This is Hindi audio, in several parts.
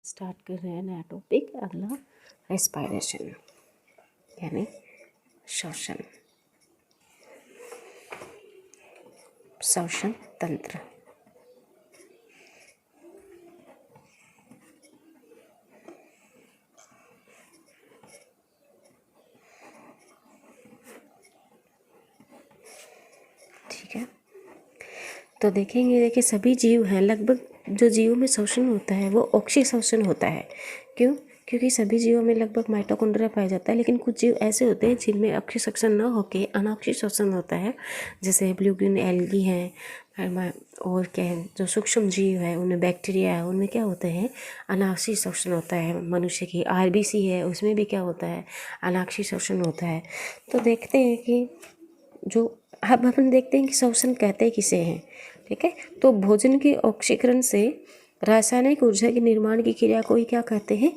स्टार्ट कर रहे हैं नया टॉपिक। अगला रेस्पायरेशन यानी श्वसन श्वसन तंत्र। ठीक है, तो देखिए सभी जीव हैं, लगभग जो जीवों में श्वसन होता है वो ऑक्सीश्वसन होता है। क्यों? क्योंकि सभी जीवों में लगभग माइटोकॉन्ड्रिया पाया जाता है, लेकिन कुछ जीव ऐसे होते हैं जिनमें ऑक्सीश्वसन न होकर अनॉक्सीश्वसन होता है, जैसे ब्लू ग्रीन एल्गी हैं और क्या है, जो सूक्ष्म जीव है उनमें बैक्टीरिया है, उनमें क्या होता है अनाक्षीश्वसन होता है। मनुष्य की आरबीसी है उसमें भी क्या होता है अनाक्षीश्वसन होता है। तो देखते हैं कि जो अब अपन देखते हैं कि श्वसन कहते किसे हैं। ठीक है, तो भोजन के ऑक्सीकरण से रासायनिक ऊर्जा के निर्माण की क्रिया को ही क्या कहते हैं,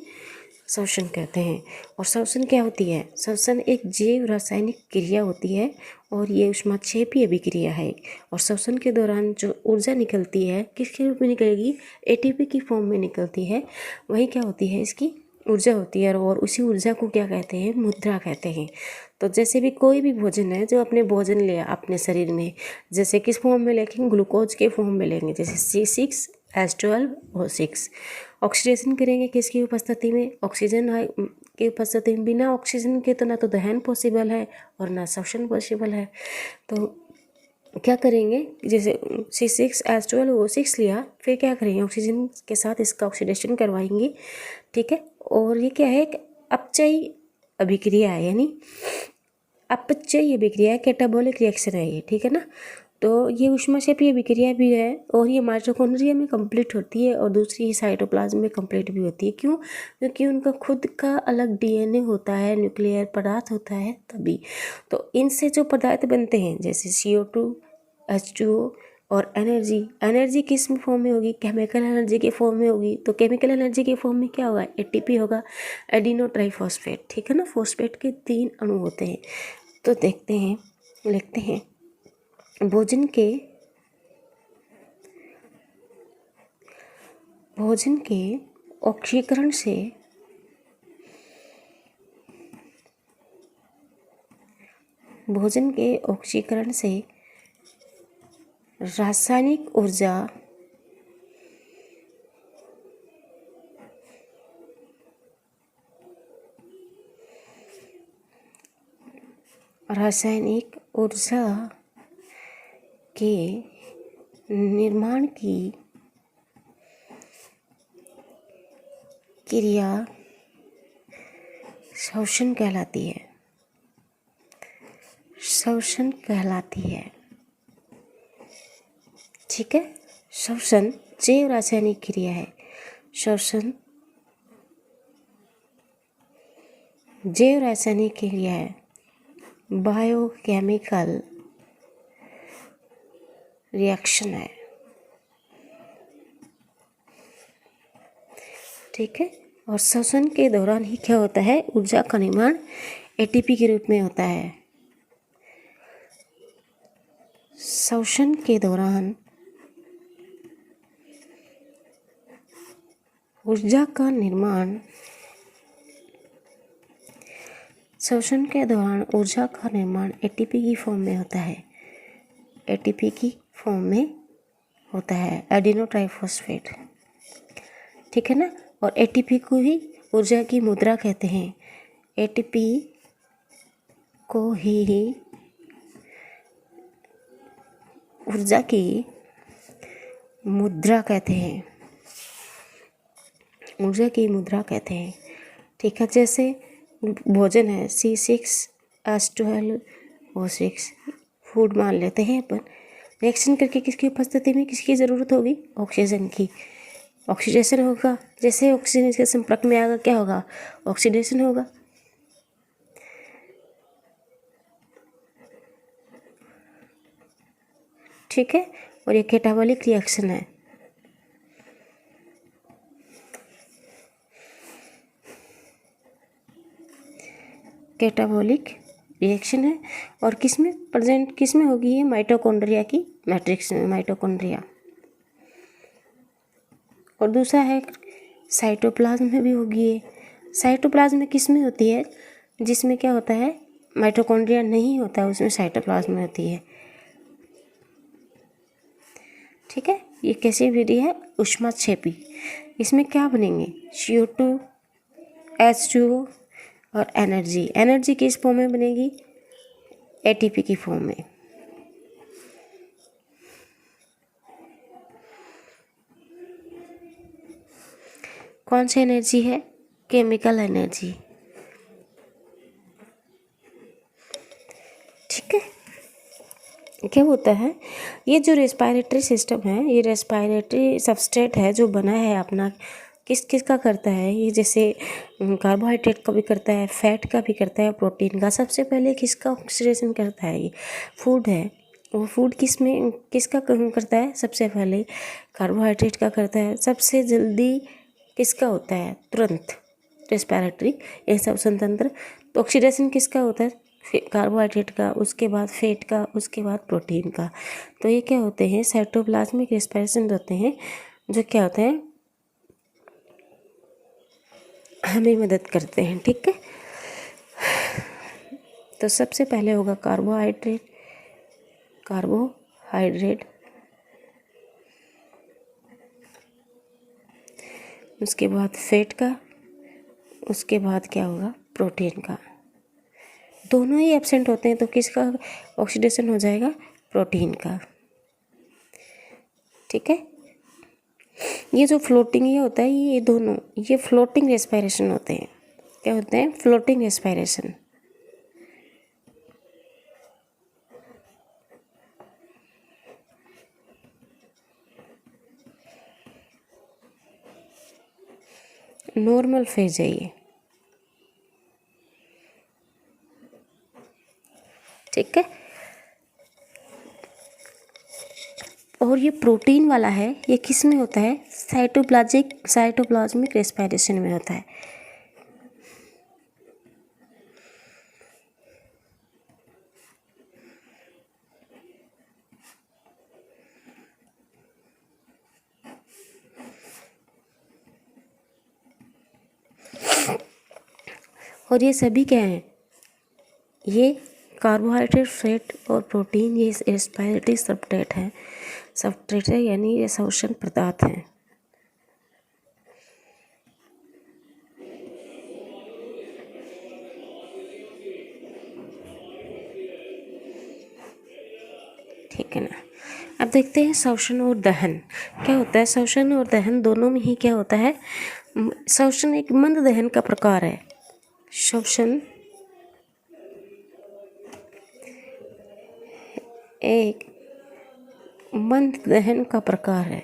श्वसन कहते हैं। और श्वसन क्या होती है? श्वसन एक जैव रासायनिक क्रिया होती है और ये ऊष्माक्षेपीय अभिक्रिया है। और श्वसन के दौरान जो ऊर्जा निकलती है किसके रूप में निकलेगी? एटीपी की फॉर्म में निकलती है। वही क्या होती है, इसकी ऊर्जा होती है और उसी ऊर्जा को क्या कहते हैं, मुद्रा कहते हैं। तो जैसे भी कोई भी भोजन है जो अपने भोजन लिया अपने शरीर में, जैसे किस फॉर्म में लेंगे, ग्लूकोज के फॉर्म में लेंगे, जैसे C6H12O6। ऑक्सीडेशन करेंगे किसकी उपस्थिति में? ऑक्सीजन की उपस्थिति में। बिना ऑक्सीजन के तो ना तो दहन पॉसिबल है और ना श्वसन पॉसिबल है। तो क्या करेंगे, जैसे C6H12O6 लिया, फिर क्या करेंगे ऑक्सीजन के साथ इसका ऑक्सीडेशन करवाएंगे। ठीक है, और ये क्या है, एक अपचयी अभिक्रिया है, यानी अपचयी अभिक्रिया है, कैटाबॉलिक रिएक्शन है ये। ठीक है ना, तो ये ऊष्माक्षेपीय अभिक्रिया भी है और ये माइटोकॉन्ड्रिया में कंप्लीट होती है और दूसरी साइटोप्लाज्म में कंप्लीट भी होती है। क्यों? क्योंकि उनका खुद का अलग डीएनए होता है, न्यूक्लियर पदार्थ होता है तभी। तो इनसे जो पदार्थ बनते हैं जैसे CO2, H2O और एनर्जी किस फॉर्म में होगी? केमिकल एनर्जी के फॉर्म में होगी। तो केमिकल एनर्जी के फॉर्म में क्या होगा? एटीपी होगा, एडिनो ट्राइफॉस्फेट। ठीक है ना, फॉस्फेट के 3 अणु होते हैं। तो देखते हैं, लिखते हैं, भोजन के ऑक्सीकरण से रासायनिक ऊर्जा के निर्माण की क्रिया श्वसन कहलाती है। ठीक है, श्वसन जैव रासायनिक क्रिया है। श्वसन जैव रासायनिक क्रिया है, बायोकेमिकल रिएक्शन है। ठीक है, और श्वसन के दौरान ही क्या होता है, ऊर्जा का निर्माण एटीपी के रूप में होता है। श्वसन के दौरान ऊर्जा का निर्माण एटीपी की फॉर्म में होता है। Adeno triphosphate. ठीक है ना, और एटीपी को ही ऊर्जा की मुद्रा कहते हैं। एटीपी को ही ऊर्जा की मुद्रा कहते हैं। ठीक है, जैसे भोजन है C6H12O6 फूड मान लेते हैं अपन। रिएक्शन करके किसकी उपस्थिति में किसकी ज़रूरत होगी? ऑक्सीजन की। ऑक्सीडेशन होगा, जैसे ऑक्सीजन के संपर्क में आएगा क्या होगा? ऑक्सीडेशन होगा। ठीक है, और ये कैटाबॉलिक रिएक्शन है। और किसमें होगी ये? माइटोकॉन्ड्रिया की मैट्रिक्स में, माइटोकॉन्ड्रिया। और दूसरा है साइटोप्लाज्म में भी होगी ये। साइटोप्लाज्म में किस में होती है? जिसमें क्या होता है, माइटोकॉन्ड्रिया नहीं होता है, उसमें साइटोप्लाज्म में होती है। ठीक है, ये कैसी विधि है? ऊष्माक्षेपी। इसमें क्या बनेंगे? CO2, H2O और एनर्जी। एनर्जी किस फॉर्म में बनेगी? ATP की फॉर्म में। कौन सी एनर्जी है? Chemical energy. ठीक है, क्या होता है, ये जो रेस्पिरेटरी सिस्टम है, ये रेस्पिरेटरी सबस्ट्रेट है जो बना है अपना, किस किस का करता है ये? जैसे कार्बोहाइड्रेट का भी करता है, फैट का भी करता है, प्रोटीन का। सबसे पहले किसका ऑक्सीडेशन करता है? ये फूड है। वो फूड किसका करता है? सबसे पहले कार्बोहाइड्रेट का करता है। सबसे जल्दी किसका होता है? तुरंत रेस्पिरेटरी, ये श्वसन तंत्र। तो ऑक्सीडेशन किसका होता है? कार्बोहाइड्रेट का, उसके बाद फैट का, उसके बाद प्रोटीन का। तो ये क्या होते हैं? साइटोप्लाज्मिक रेस्पिरेशन होते हैं, जो क्या होते हैं, हमें मदद करते हैं। ठीक है, तो सबसे पहले होगा कार्बोहाइड्रेट, उसके बाद फैट का, उसके बाद क्या होगा? प्रोटीन का। दोनों ही एब्सेंट होते हैं तो किसका ऑक्सीडेशन हो जाएगा? प्रोटीन का। ठीक है, ये जो फ्लोटिंग ये होता है, ये दोनों, ये फ्लोटिंग रेस्पिरेशन होते हैं। क्या होते हैं? Floating respiration. नॉर्मल फेज है ये। ठीक है, और ये प्रोटीन वाला है, ये किस में होता है? साइटोप्लाज्मिक रेस्पिरेशन में होता है। और ये सभी क्या हैं? ये कार्बोहाइड्रेट, फैट और प्रोटीन, ये रेस्पिरेटरी सबस्ट्रेट है, यानी ये श्वसन पदार्थ हैं। ठीक है ना। अब देखते हैं श्वसन और दहन क्या होता है। श्वसन और दहन दोनों में ही क्या होता है? श्वसन एक मंद दहन का प्रकार है। श्वसन एक मंद दहन का प्रकार है।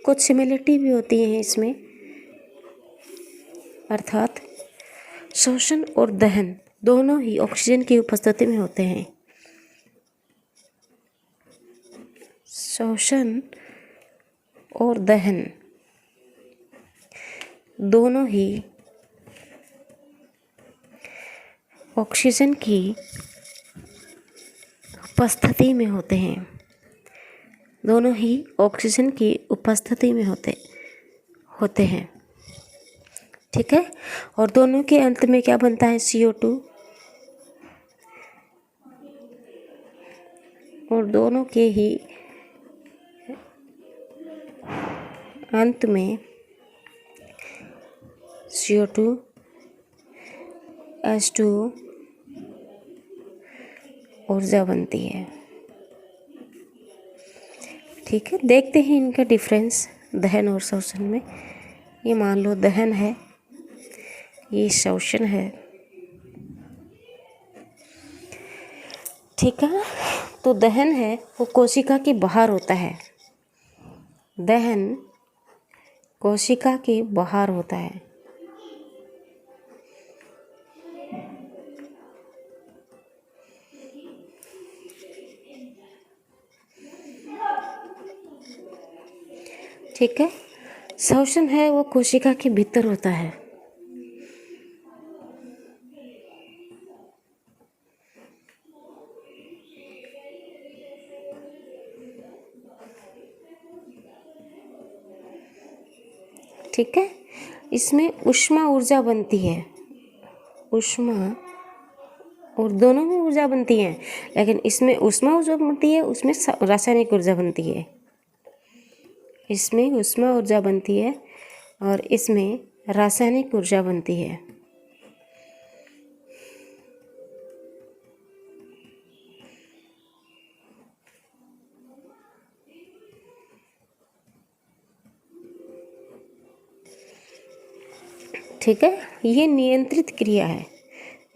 कुछ सिमिलरिटी भी होती है इसमें, अर्थात श्वसन और दहन दोनों ही ऑक्सीजन की उपस्थिति में होते हैं। श्वसन और दहन दोनों ही ऑक्सीजन की उपस्थिति में होते हैं। दोनों ही ऑक्सीजन की उपस्थिति में होते हैं। ठीक है, और दोनों के अंत में क्या बनता है? CO2। और दोनों के ही अंत में CO2, H2O ऊर्जा बनती है। ठीक है, देखते हैं इनका डिफरेंस दहन और श्वसन में। ये मान लो दहन है, ये श्वसन है। ठीक है, तो दहन है वो कोशिका के बाहर होता है। दहन कोशिका के बाहर होता है। ठीक है, श्वसन है वो कोशिका के भीतर होता है। ठीक है। इसमें ऊष्मा ऊर्जा बनती है, ऊष्मा और दोनों में ऊर्जा बनती है, लेकिन इसमें ऊष्मा ऊर्जा बनती है, उसमें रासायनिक ऊर्जा बनती है। इसमें ऊष्मा ऊर्जा बनती है और इसमें रासायनिक ऊर्जा बनती है। ठीक है, ये नियंत्रित क्रिया है,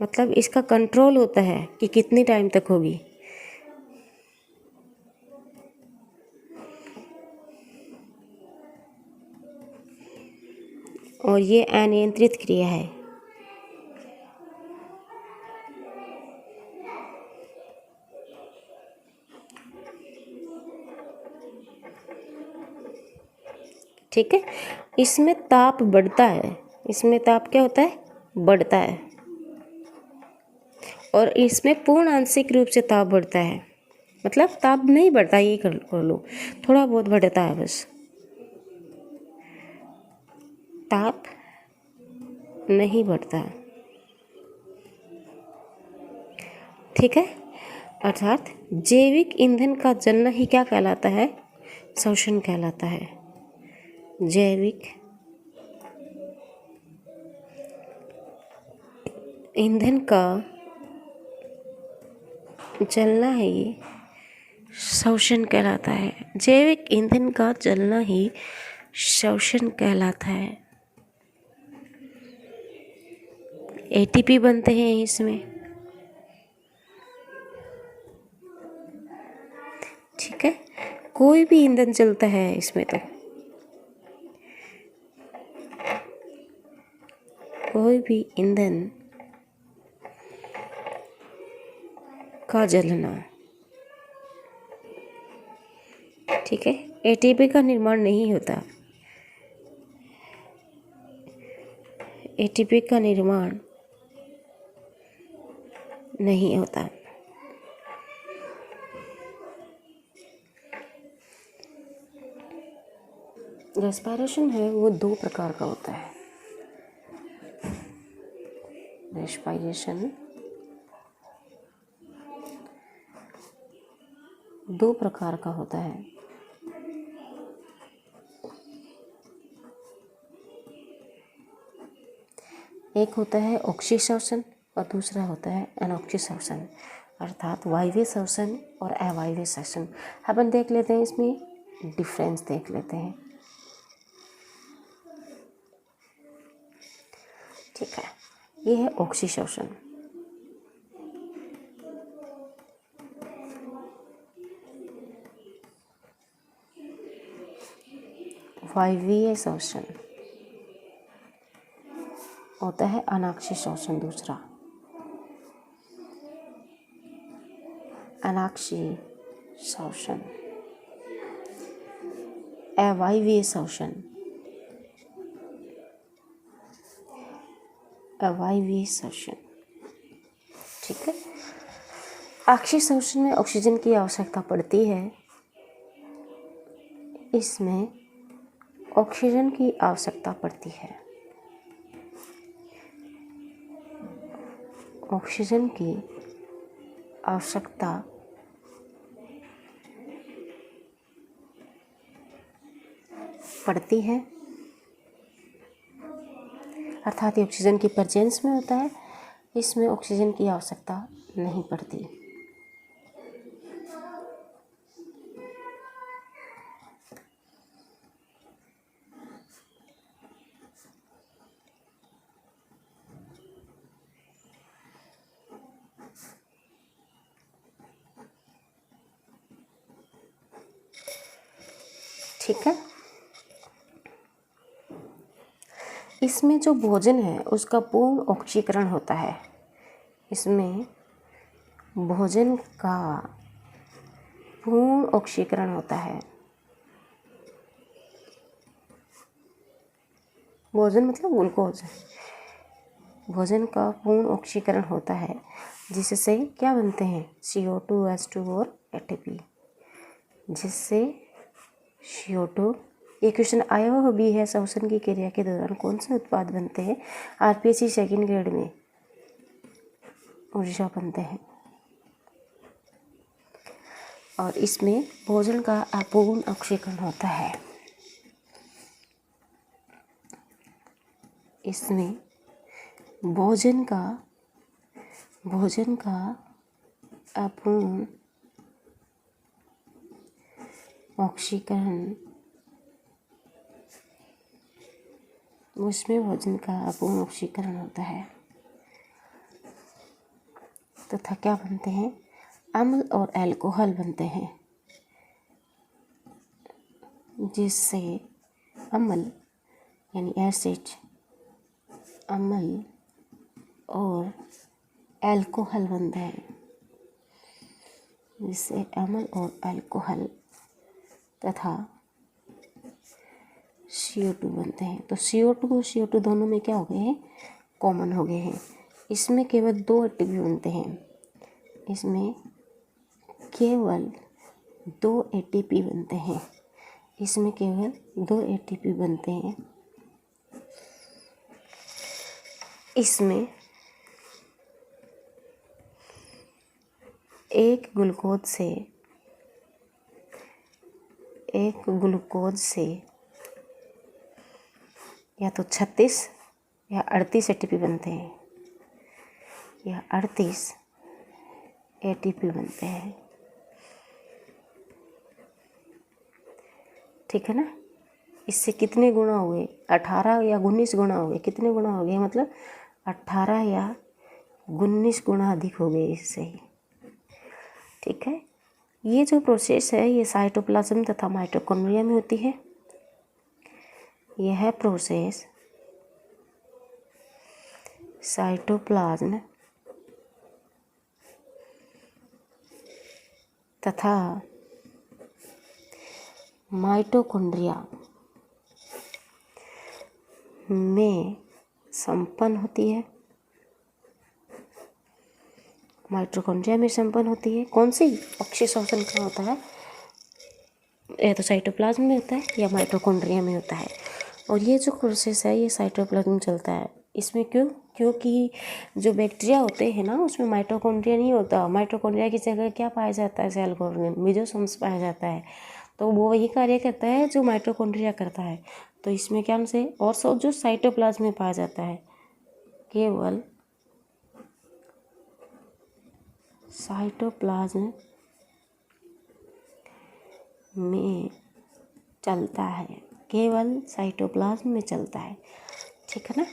मतलब इसका कंट्रोल होता है कि कितने टाइम तक होगी। और ये अनियंत्रित क्रिया है। ठीक है, इसमें ताप बढ़ता है, इसमें ताप क्या होता है, बढ़ता है, और इसमें पूर्ण आंशिक रूप से ताप बढ़ता है, मतलब ताप नहीं बढ़ता, ये कर लो, थोड़ा बहुत बढ़ता है बस, ताप नहीं बढ़ता। ठीक है, अर्थात जैविक ईंधन का जलना ही क्या कहलाता है, शोषण कहलाता है। जैविक ईंधन का जलना ही शोषण कहलाता है। जैविक ईंधन का जलना ही शोषण कहलाता है। एटीपी बनते हैं इसमें। ठीक है, कोई भी ईंधन चलता है इसमें, तो कोई भी ईंधन का जलना, ठीक है, एटीपी का निर्माण नहीं होता, एटीपी का निर्माण नहीं होता। रेस्पिरेशन है वो दो प्रकार का होता है। रेस्पिरेशन दो प्रकार का होता है। एक होता है ऑक्सीशोषण और दूसरा होता है अनॉक्सीशोषण, अर्थात वायवीय श्वसन और अवायवीय श्वसन। अपन देख लेते हैं, इसमें डिफरेंस देख लेते हैं। ठीक है, ये है ऑक्सीशोषण। वायवीय श्वसन होता है अनाक्षी दूसरा। अनाक्षी श्वसन, अवायवीय श्वसन, अवायवीय श्वसन। ठीक है, अक्षीय श्वसन में ऑक्सीजन की आवश्यकता पड़ती है, इसमें ऑक्सीजन की आवश्यकता पड़ती है। ऑक्सीजन की आवश्यकता पड़ती है, अर्थात ये ऑक्सीजन की प्रेजेंस में होता है, इसमें ऑक्सीजन की आवश्यकता नहीं पड़ती। ठीक है, इसमें जो भोजन है उसका पूर्ण ऑक्सीकरण होता है। इसमें भोजन का पूर्ण ऑक्सीकरण होता है। भोजन मतलब ग्लूकोज। भोजन का पूर्ण ऑक्सीकरण होता है, जिससे क्या बनते हैं, CO2, H2 और ATP, जिससे CO2, ये क्वेश्चन आया हुआ भी है। श्वसन की क्रिया के दौरान कौन से उत्पाद बनते हैं? आरपीएससी सेकंड ग्रेड में ऊर्जा बनते हैं। और इसमें भोजन का अपूर्ण ऑक्सीकरण होता है। इसमें भोजन का अपूर्ण ऑक्सीकरण होता है। तथा क्या बनते हैं? अम्ल और अल्कोहल बनते हैं, जिससे अम्ल यानी एसिड, अम्ल और अल्कोहल बनते हैं, जिससे अम्ल और अल्कोहल तथा CO2 बनते हैं। तो CO2 दोनों में क्या हो गए हैं? कॉमन हो गए हैं। इसमें केवल 2 ATP बनते हैं। इसमें केवल 2 ATP बनते हैं। इसमें केवल 2 ATP बनते हैं। इसमें एक ग्लूकोज से या तो 36 या 38 ATP बनते हैं, या 38 ATP बनते हैं। ठीक है ना? इससे कितने गुना हुए? 18 या 19 गुना हो गए। कितने गुना हो गए? मतलब 18 या 19 गुना अधिक हो गए इससे ही। ठीक है। ये जो प्रोसेस है ये साइटोप्लाज्म तथा माइटोकॉन्ड्रिया में होती है। यह प्रोसेस साइटोप्लाज्म तथा माइटोकॉन्ड्रिया में संपन्न होती है। माइटोकॉन्ड्रिया में संपन्न होती है। कौन सी? ऑक्सीश्वसन कहाँ होता है? या तो साइटोप्लाज्म में होता है या माइटोकॉन्ड्रिया में होता है। और ये जो प्रोसेस है ये साइटोप्लाज्म में चलता है। इसमें क्योंकि जो बैक्टीरिया होते हैं ना उसमें माइटोकॉन्ड्रिया नहीं होता। माइटोकॉन्ड्रिया की जगह क्या पाया जाता है? सेल ऑर्गेन, मेसोसोम्स पाया जाता है। तो वो वही कार्य करता है जो माइटोकॉन्ड्रिया करता है। तो इसमें क्या से और सब जो साइटोप्लाज्म में पाया जाता है, केवल साइटोप्लाज्म में चलता है। केवल साइटोप्लाज्म में चलता है। ठीक है ना?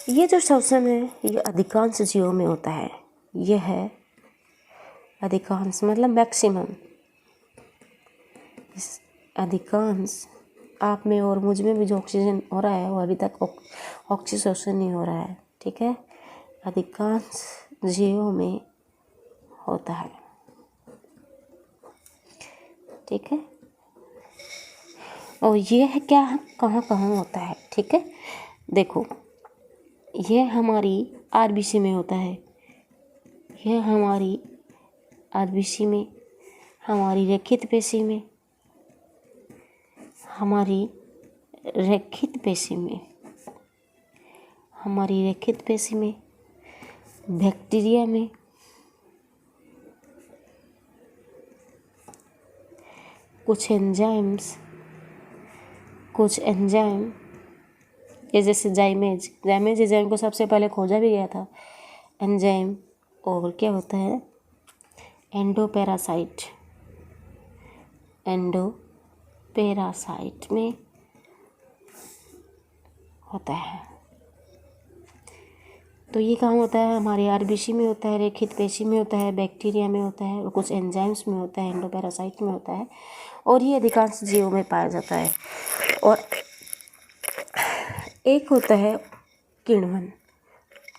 ये जो श्वसन है ये अधिकांश जीवों में होता है। यह है अधिकांश मतलब मैक्सिमम। अधिकांश आप में और मुझ में भी जो ऑक्सीजन हो रहा है वो अभी तक ऑक्सीश्वसन नहीं हो रहा है। ठीक है? अधिकांश जीवों में होता है। ठीक है? और ये है क्या, कहाँ कहाँ होता है? ठीक है, देखो ये हमारी आरबीसी में होता है। यह हमारी आरबीसी में, हमारी रेखित पेशी में, हमारी रेखित पेशी में, हमारी रेखित पेशी में, बैक्टीरिया में, कुछ एंजाइम ये जैसे जाइमेज एंजाइम को सबसे पहले खोजा भी गया था एंजाइम। और क्या होता है? एंडोपैरासाइट में होता है। तो ये कहाँ होता है? हमारे आरबीसी में होता है, रेखित पेशी में होता है, बैक्टीरिया में होता है और कुछ एंजाइम्स में होता है, एंडोपैरासाइट में होता है। और ये अधिकांश जीवों में पाया जाता है। और एक होता है किण्वन।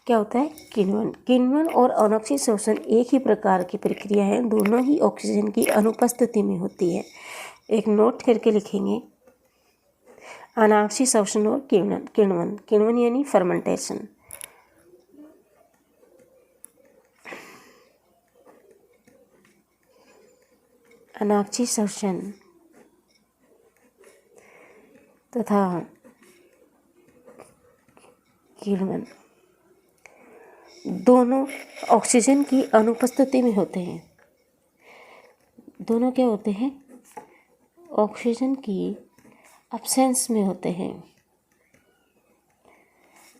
क्या होता है? किण्वन और अनोक्सी श्वसन एक ही प्रकार की प्रक्रिया है। दोनों ही ऑक्सीजन की अनुपस्थिति में होती है। एक नोट करके लिखेंगे, अनाक्षी श्वसन और किण्वन यानी फर्मेंटेशन। अनाक्षी श्वसन तथा किण्वन दोनों ऑक्सीजन की अनुपस्थिति में होते हैं। दोनों क्या होते हैं? ऑक्सीजन की एब्सेंस में होते हैं।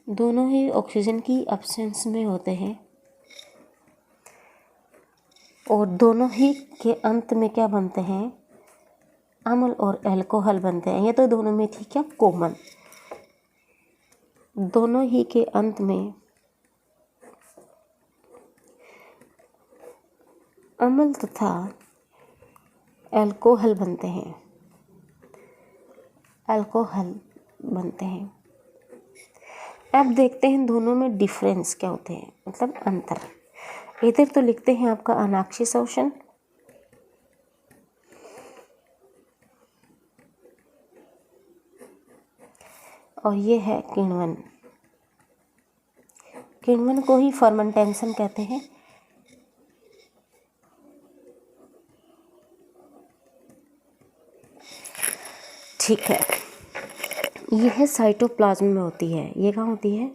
दोनों ही ऑक्सीजन की एब्सेंस में होते हैं और दोनों ही के अंत में क्या बनते हैं? अम्ल और अल्कोहल बनते हैं। ये तो दोनों में थी क्या कॉमन। दोनों ही के अंत में अम्ल तथा अल्कोहल बनते हैं। अल्कोहल बनते हैं। अब देखते हैं दोनों में डिफरेंस क्या होते हैं, मतलब अंतर। इधर तो लिखते हैं आपका अनाक्षी शोषण और ये है किण्वन। किण्वन को ही फर्मेंटेशन कहते हैं। ठीक है, ये है साइटोप्लाज्म में होती है। ये कहाँ होती है?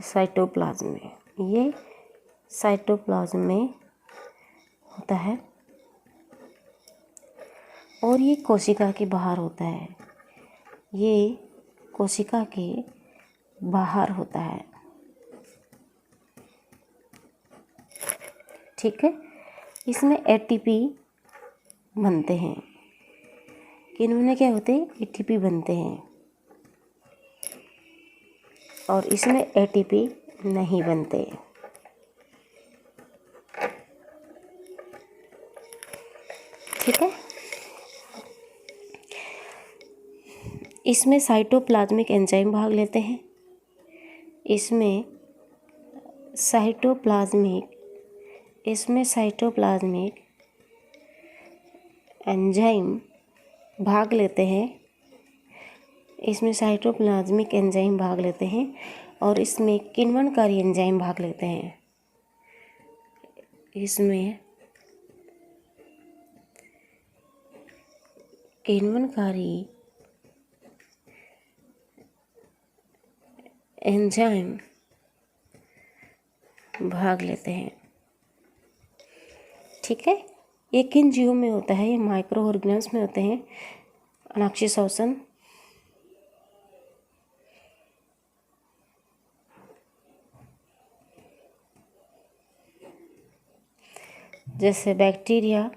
साइटोप्लाज्म में। ये साइटोप्लाज्म में होता है और ये कोशिका के बाहर होता है। ये कोशिका के बाहर होता है। ठीक है, इसमें एटीपी बनते हैं। किण्वन क्या होते हैं? एटीपी बनते हैं और इसमें एटीपी नहीं बनते। ठीक है, इसमें साइटोप्लाज्मिक एंजाइम भाग लेते हैं। इसमें साइटोप्लाज्मिक एंजाइम भाग लेते हैं। इसमें साइटोप्लाज्मिक एंजाइम भाग लेते हैं और इसमें किण्वनकारी एंजाइम भाग लेते हैं। इसमें किण्वनकारी एंजाइम भाग लेते हैं। ठीक है, ये किन जीवों में होता है? ये माइक्रो ऑर्गेनिज्म में होते हैं। अनाक्षी शोषण जैसे बैक्टीरिया,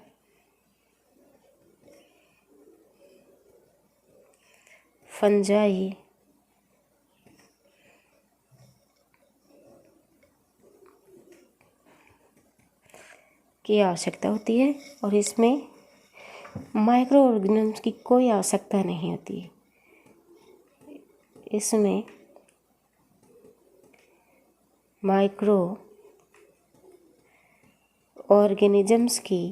फंजाई, की आवश्यकता होती है और इसमें माइक्रो ऑर्गेनिज्म की कोई आवश्यकता नहीं होती है। इसमें माइक्रो ऑर्गेनिजम्स की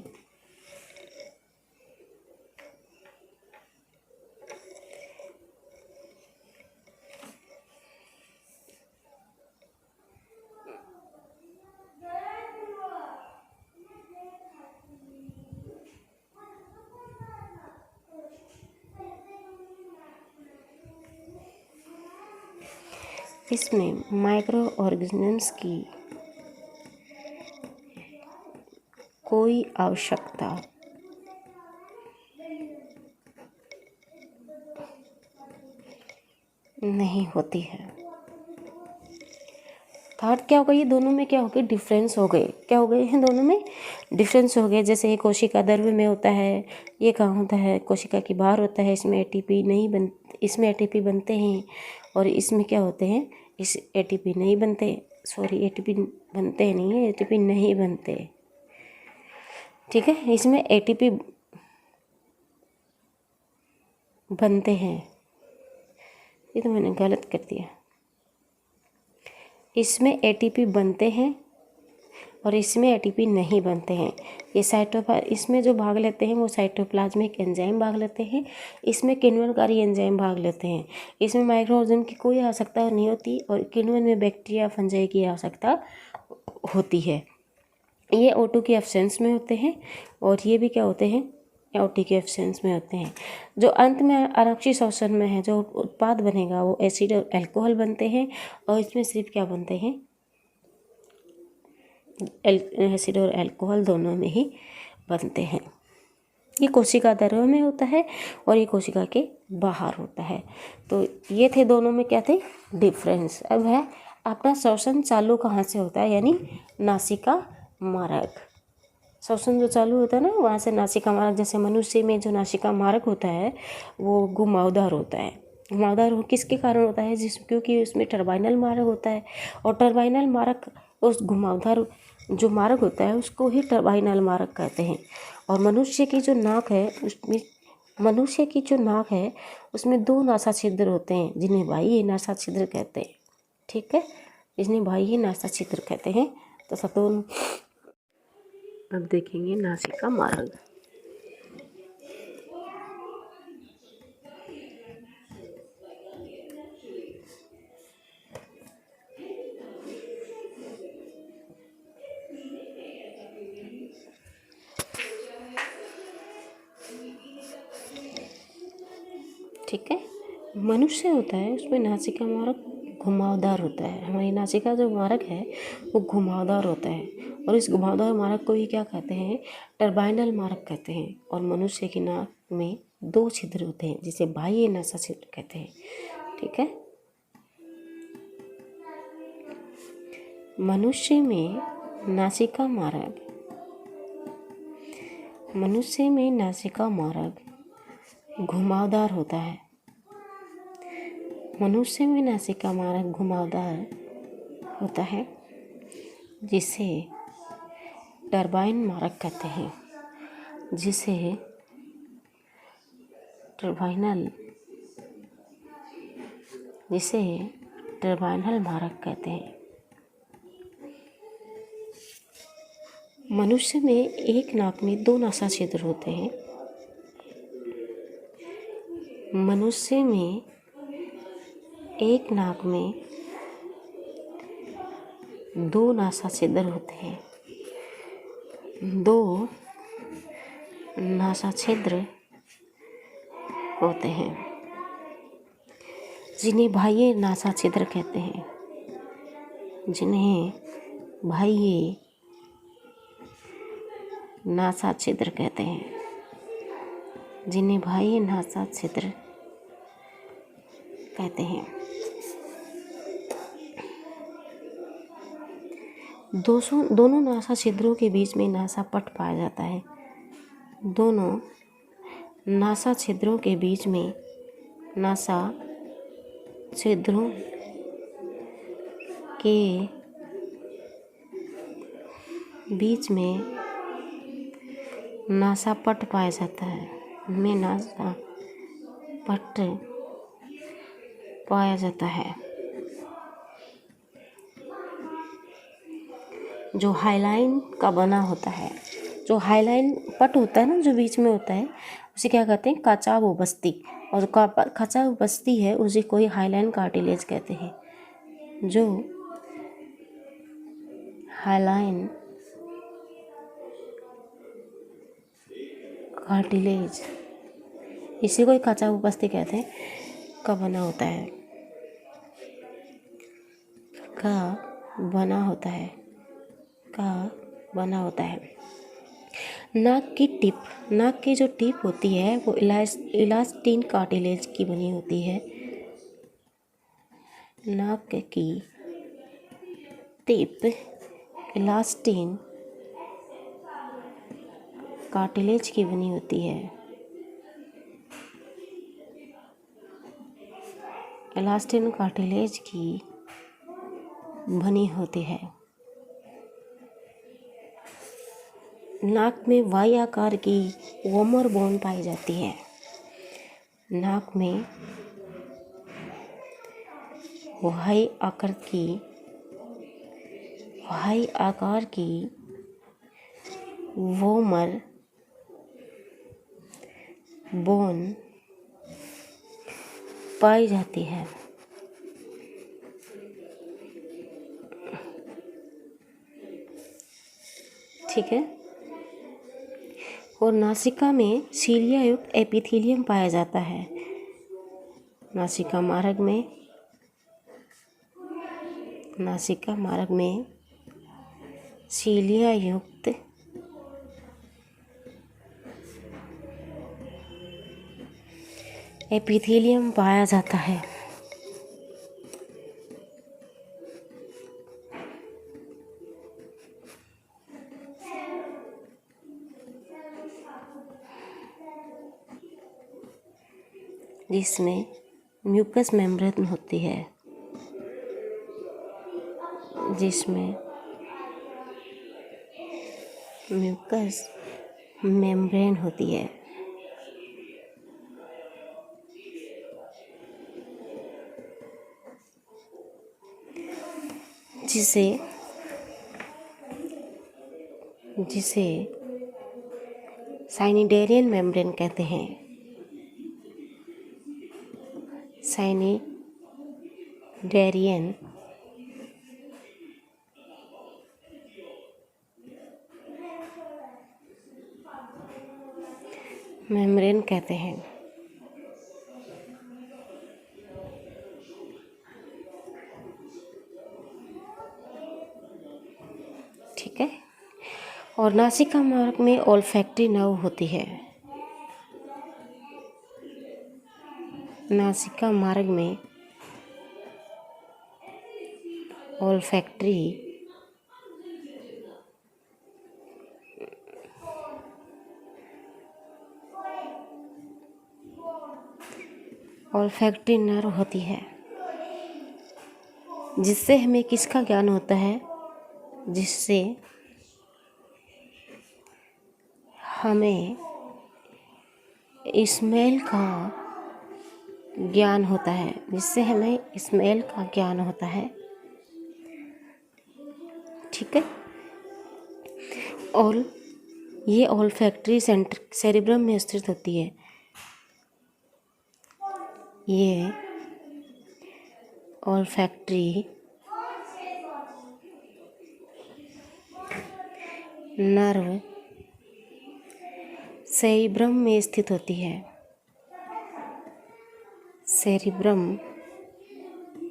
इसमें माइक्रो ऑर्गेनिजम्स की कोई आवश्यकता नहीं होती है। थर्ड क्या हो गई? ये दोनों में क्या हो गए? डिफरेंस हो गए। क्या हो गए हैं? दोनों में डिफरेंस हो गए। जैसे ये कोशिका द्रव्य में होता है, ये कहाँ होता है? कोशिका के बाहर होता है। इसमें एटीपी नहीं बन इसमें एटीपी बनते हैं और इसमें क्या होते हैं? इस एटीपी नहीं बनते। सॉरी, एटीपी बनते नहीं है, एटीपी नहीं बनते। ठीक है, इसमें एटीपी बनते हैं। ये तो मैंने गलत कर दिया। इसमें एटीपी बनते हैं और इसमें एटीपी नहीं बनते हैं। ये इसमें जो भाग लेते हैं वो साइटोप्लाज्मिक एंजाइम भाग लेते हैं। इसमें किण्वनकारी एंजाइम भाग लेते हैं। इसमें माइक्रो ऑर्गेनिज्म की कोई आवश्यकता नहीं होती और किण्वन में बैक्टीरिया, फंजाई की आवश्यकता होती है। ये O2 की एब्सेंस में होते हैं और ये भी क्या होते हैं? या ओटी के एब्सेंस में होते हैं। जो अंत में अनोक्सी श्वसन में है, जो उत्पाद बनेगा वो एसिड और अल्कोहल बनते हैं, और इसमें सिर्फ क्या बनते हैं, एसिड और अल्कोहल दोनों में ही बनते हैं। ये कोशिका द्रव्य में होता है और ये कोशिका के बाहर होता है। तो ये थे दोनों में क्या थे, डिफरेंस। अब है अपना श्वसन चालू कहाँ से होता है, यानी नासिका मार्ग। श्वसन जो चालू होता है ना, वहाँ से नासिका मार्ग। जैसे मनुष्य में जो नासिका मार्ग होता है वो घुमावदार होता है। घुमावदार किसके कारण होता है, क्योंकि उसमें टर्बाइनल मार्ग होता है, और टर्बाइनल मार्ग उस घुमावदार जो मार्ग होता है उसको ही टर्बाइनल मार्ग कहते हैं। और मनुष्य की जो नाक है उसमें 2 नासा छिद्र होते हैं, जिन्हें बाह्य नासा छिद्र कहते हैं। ठीक है, जिन्हें बाह्य नासा छिद्र कहते हैं। तो सतोन अब देखेंगे नासिका मार्ग। ठीक है, मनुष्य होता है उसमें नासिका मार्ग घुमावदार होता है। हमारी नासिका जो मार्ग है वो घुमावदार होता है, और इस घुमावदार मार्ग को ही क्या कहते हैं, टर्बाइनल मार्ग कहते हैं। और मनुष्य की नाक में 2 छिद्र होते हैं, जिसे बाह्य नासा छिद्र कहते हैं। ठीक है, मनुष्य में नासिका मार्ग घुमावदार होता है। मनुष्य में नासिका मार्ग घुमावदार होता है, जिसे टर्बाइन मार्ग कहते हैं, जिसे टर्बाइनल मार्ग कहते हैं। मनुष्य में एक नाक में 2 नासा छिद्र होते हैं। मनुष्य में एक नाक में 2 नासा छिद्र होते हैं। 2 नासा छिद्र होते हैं, जिन्हें बाह्य नासा छिद्र कहते हैं। जिन्हें बाह्य नासा छिद्र कहते हैं। जिन्हें बाह्य नासा छिद्र कहते हैं। दोनों नासा छिद्रों के बीच में नासा पट पाया जाता है। दोनों नासा छिद्रों के बीच में नासा छिद्रों के बीच में नासा पट पाया जाता है। में नासा पट पाया जाता है, जो हाइलाइन का बना होता है। जो हाइलाइन पट होता है ना, जो बीच में होता है, उसे क्या कहते हैं, काचाव बस्ती। और काचाव बस्ती है उसे कोई हाइलाइन कार्टिलेज कहते हैं। जो हाइलाइन कार्टिलेज, इसी को काचाव बस्ती कहते हैं, का बना होता है। नाक की जो टिप होती है वो इलास्टिन कार्टिलेज की बनी होती है। नाक की टिप इलास्टिन कार्टिलेज की बनी होती है। इलास्टिन कार्टिलेज की बनी होती है। नाक में वाई आकार की वोमर बोन पाई जाती है। नाक में वाई आकार की वोमर बोन पाई जाती है। ठीक है, और नासिका में सीलिया युक्त एपिथेलियम पाया जाता है। नासिका मार्ग में सीलिया युक्त एपिथेलियम पाया जाता है। जिसमें म्यूकस मेम्ब्रेन होती है। जिसमें म्यूकस मेम्ब्रेन होती है। जिसे साइनिडेरियन मेम्ब्रेन कहते हैं। साइनिडेरियन मेम्ब्रेन कहते हैं। ठीक है। और नासिका मार्ग में ओल्फैक्टरी नर्व होती है। नासिका मार्ग में ओल्फैक्टरी नर्व होती है, जिससे हमें किसका ज्ञान होता है? जिससे हमें स्मेल का ज्ञान होता है। ठीक है। और ये ओल्फैक्टरी सेंटर सेरिब्रम में स्थित होती है। ये ओल्फैक्टरी नर्व सेरिब्रम में स्थित होती है। सेरिब्रम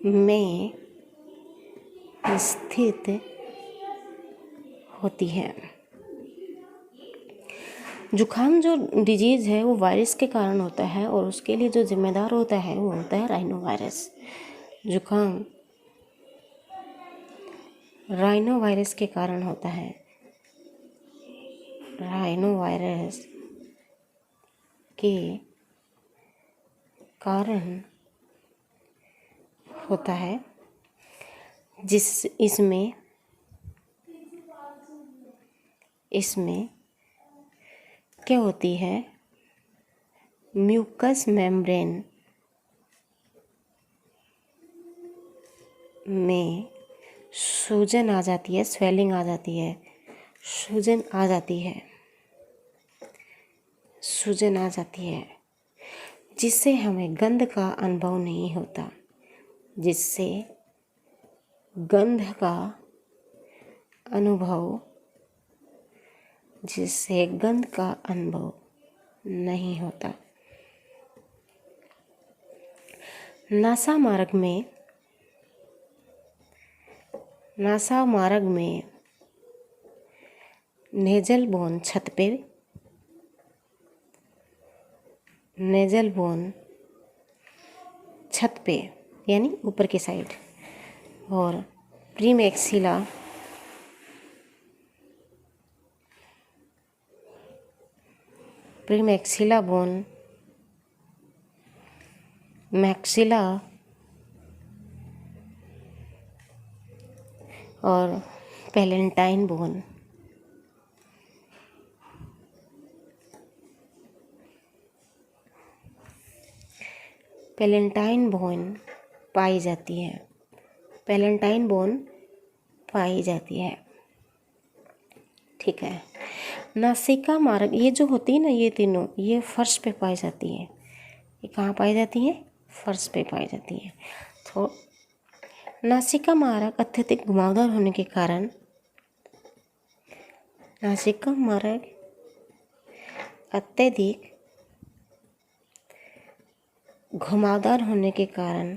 में स्थित होती है। जुखाम जो डिजीज़ है वो वायरस के कारण होता है, और उसके लिए जो जिम्मेदार होता है वो होता है राइनो वायरस। जुखाम राइनो वायरस के कारण होता है। राइनो वायरस के कारण होता है, इसमें क्या होती है? म्यूकस मेम्ब्रेन में सूजन आ जाती है, स्वेलिंग आ जाती है, सूजन आ जाती है, जिससे हमें गंध का अनुभव नहीं होता। जिससे गंध का अनुभव नहीं होता। नासा मार्ग में नेजल बोन छत पे यानी ऊपर की साइड, और प्रीमैक्सिला बोन मैक्सिला और पैलेंटाइन बोन पाई जाती है। ठीक है। नासिका मार्ग ये जो होती है ना, ये तीनों ये फर्श पे पाई जाती है। ये कहाँ पाई जाती है? फर्श पे पाई जाती है। तो नासिका मार्ग अत्यधिक घुमावदार होने के कारण नासिका मार्ग अत्यधिक घुमावदार होने के कारण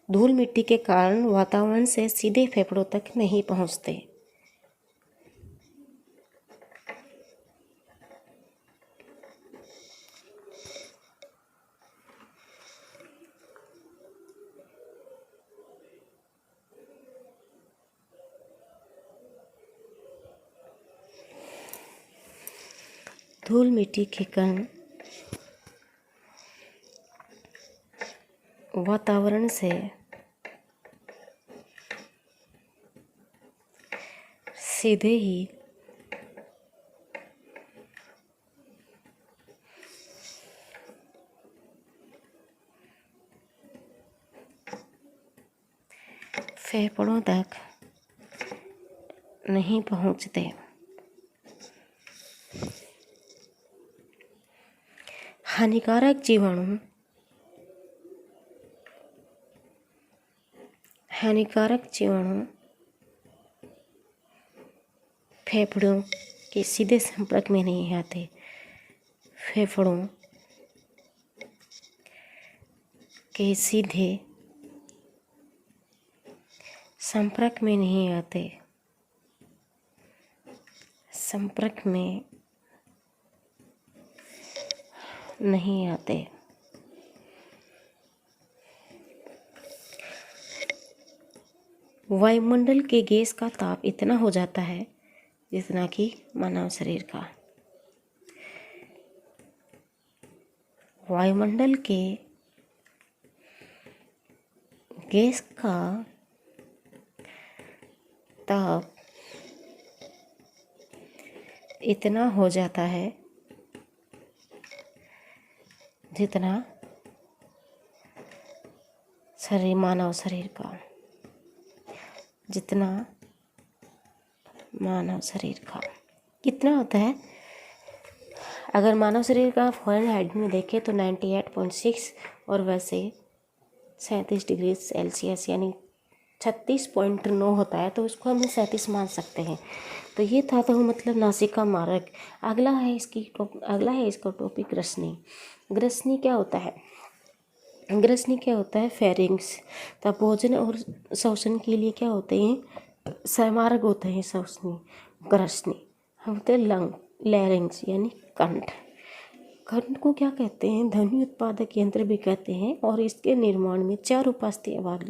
धूल मिट्टी के कारण वातावरण से सीधे फेफड़ों तक नहीं पहुंचते। धूल मिट्टी के कण वातावरण से सीधे ही फेफड़ों तक नहीं पहुंचते। हानिकारक जीवाणु फेफड़ों के सीधे संपर्क में नहीं आते। फेफड़ों के सीधे संपर्क में नहीं आते। वायुमंडल के गैस का ताप इतना हो जाता है जितना कि मानव शरीर का। वायुमंडल के गैस का ताप इतना हो जाता है जितना मानव शरीर का। कितना होता है? अगर मानव शरीर का फ़ारेनहाइट में देखें तो 98.6 और वैसे 37 डिग्री सेल्सियस यानी 36.9 होता है, तो उसको हम 37 मान सकते हैं। तो ये था तो मतलब नासिका मार्ग। अगला है इसका टॉपिक ग्रसनी। ग्रसनी क्या होता है? फेरिंग्स। तब भोजन और श्वसन के लिए क्या होते हैं? सहमार्ग होते हैं श्वसनी। ग्रसनी होते लंग, लैरिंग्स यानी कंठ को क्या कहते हैं? ध्वनि उत्पादक यंत्र भी कहते हैं। और इसके निर्माण में 4 उपास्थियाँ भाग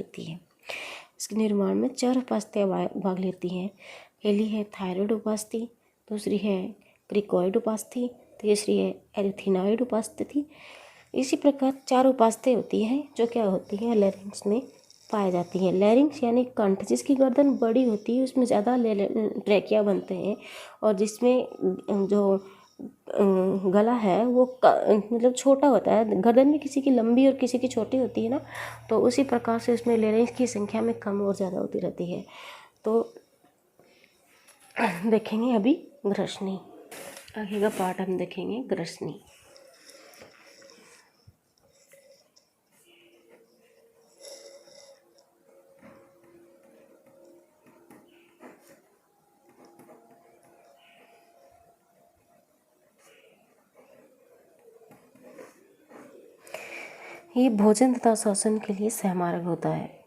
लेती हैं। पहली है थायराइड उपास्थि, दूसरी है क्रिकॉइड उपास्थि, तीसरी है एरिथेनॉइड उपास्थि। इसी प्रकार 4 उपास्थि होती हैं जो क्या होती हैं? लैरिंग्स में पाई जाती हैं। लैरिंग्स यानी कंठ, जिसकी गर्दन बड़ी होती है उसमें ज़्यादा ट्रैकिया बनते हैं, और जिसमें जो गला है वो मतलब छोटा होता है। गर्दन में किसी की लंबी और किसी की छोटी होती है ना, तो उसी प्रकार से उसमें लैरिंग्स की संख्या में कम और ज़्यादा होती रहती है। तो देखेंगे अभी ग्रसनी। आगे का पार्ट हम देखेंगे ग्रसनी। ये भोजन तथा श्वसन के लिए सहमार्ग होता है।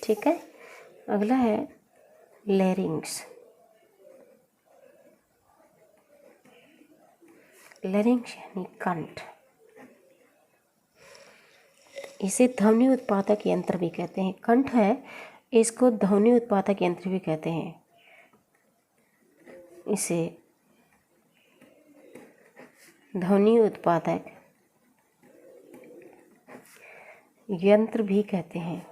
ठीक है, अगला है लैरिंग्स। लैरिंग्स यानी कंठ। इसे ध्वनि उत्पादक यंत्र भी कहते हैं। कंठ है, इसको ध्वनि उत्पादक यंत्र भी कहते हैं। इसे ध्वनि उत्पादक यंत्र भी कहते हैं।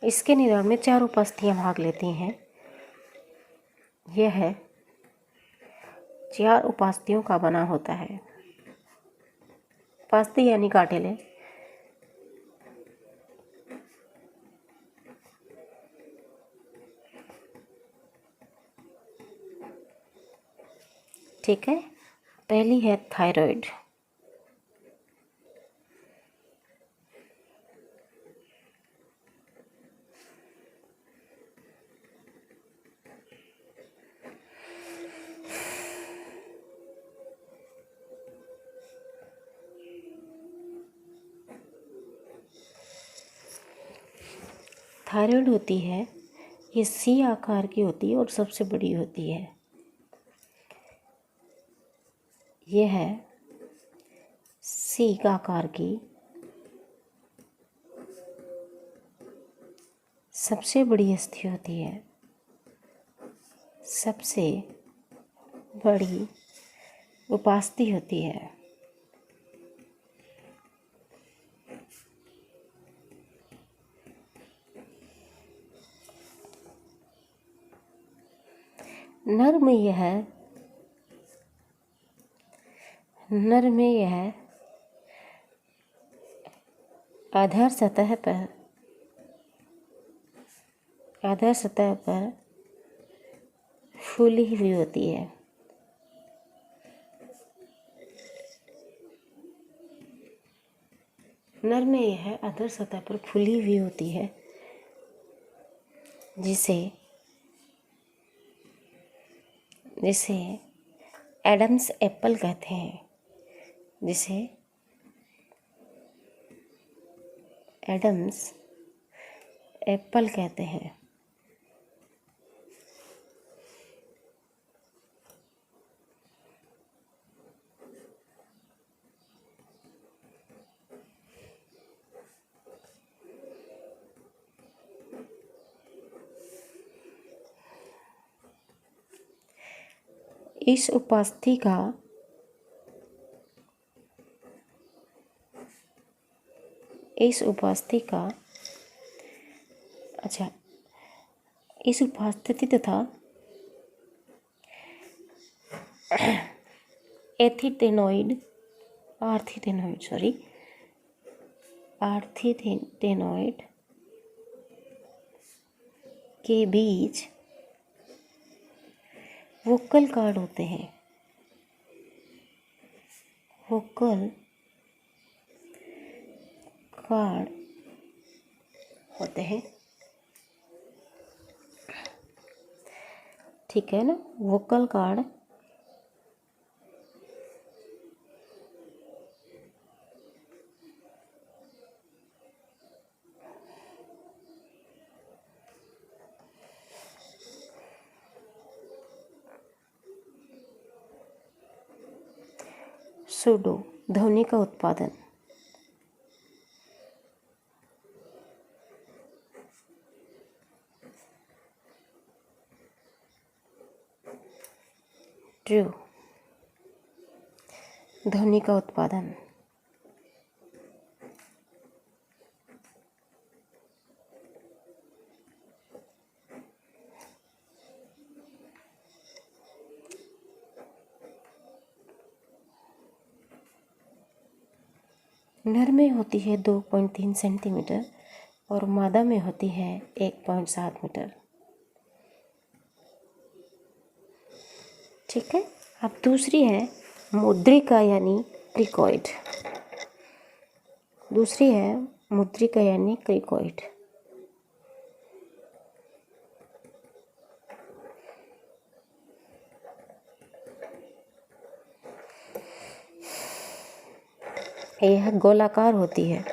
इसके निर्माण में 4 उपास्थियां भाग लेती हैं। यह है 4 उपास्थियों का बना होता है। उपास्थि यानी कार्टिलेज। ठीक है, पहली है थायराइड। थायराइड होती है, ये सी आकार की होती है और सबसे बड़ी होती है। ये है सी आकार की सबसे बड़ी अस्थि होती है, सबसे बड़ी उपास्थि होती है। नर में यह आधार सतह पर फूली हुई होती है। नर में यह आधार सतह पर फूली हुई होती है, जिसे एडम्स एप्पल कहते हैं। जिसे एडम्स एप्पल कहते हैं। इस उपास्थि का इस उपास्थि तथा आर्थिथेनोइड के बीच वोकल कार्ड होते हैं। वोकल कार्ड होते हैं, ठीक है ना। वोकल कार्ड सूडो ध्वनि का उत्पादन। ट्रू ध्वनि का उत्पादन। नर में होती है 2.3 सेंटीमीटर और मादा में होती है 1.7 मीटर। ठीक है, अब दूसरी है मुद्रिका यानी क्रिकॉइड। यह गोलाकार होती है।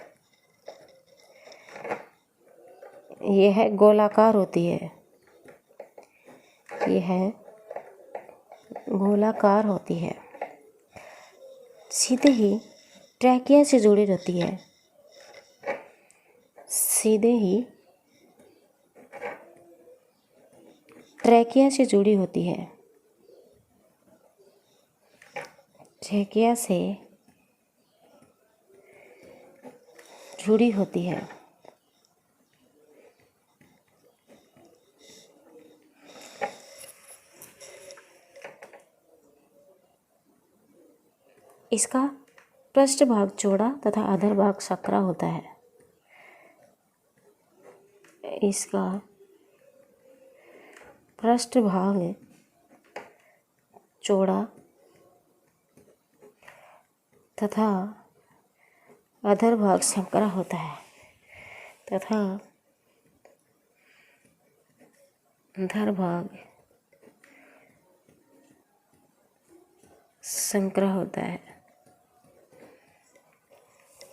यह गोलाकार होती है, सीधे ही ट्रैकिया से जुड़ी रहती है। ट्रैकिया से जुड़ी होती है। ट्रैकिया से जुड़ी होती है। इसका पृष्ठ भाग चौड़ा तथा अधर भाग संकरा होता है। इसका पृष्ठ भाग चौड़ा तथा अधर भाग संकरा होता है तथा अधर भाग संकरा होता है।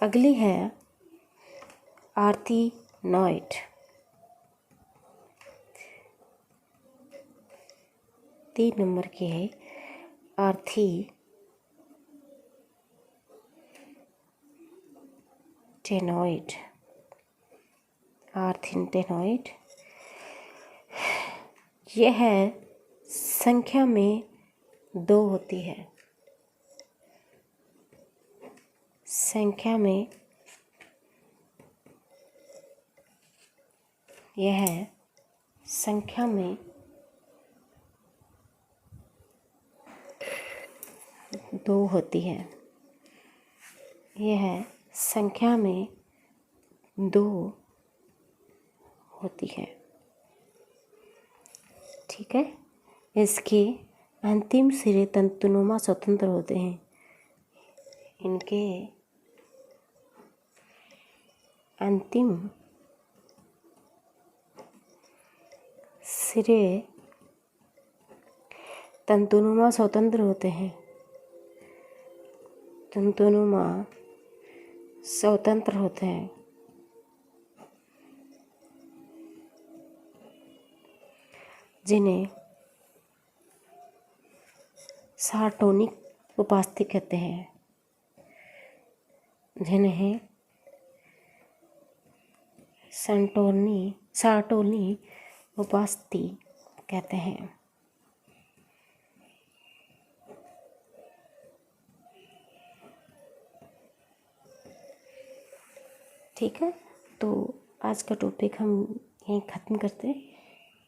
अगली है आर्थिनॉइड। 3 नंबर की है आर्थिटेनॉइड। आर्थिटेनॉइड यह संख्या में 2 होती है। संख्या में यह संख्या में 2 होती है। यह संख्या में 2 होती है। ठीक है। इसके अंतिम सिरे तंतुनुमा स्वतंत्र होते हैं। इनके अंतिम सिरे तंतुनुमा स्वतंत्र होते हैं। तंतुनुमा स्वतंत्र होते हैं। जिन्हें सार्टोनिक उपास्थि कहते हैं। जिन्हें सार्टोनी उपास्थि कहते हैं। ठीक है। तो आज का टॉपिक हम यहीं ख़त्म करते हैं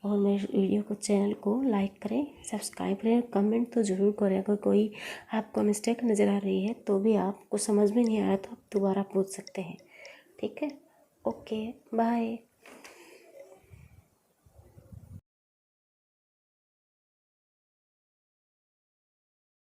और मेरे वीडियो को चैनल को लाइक करें, सब्सक्राइब करें, कमेंट तो ज़रूर करें। अगर कोई आपको मिस्टेक नज़र आ रही है तो भी आपको समझ में नहीं आया तो आप दोबारा पूछ सकते हैं। ठीक है। Okay bye.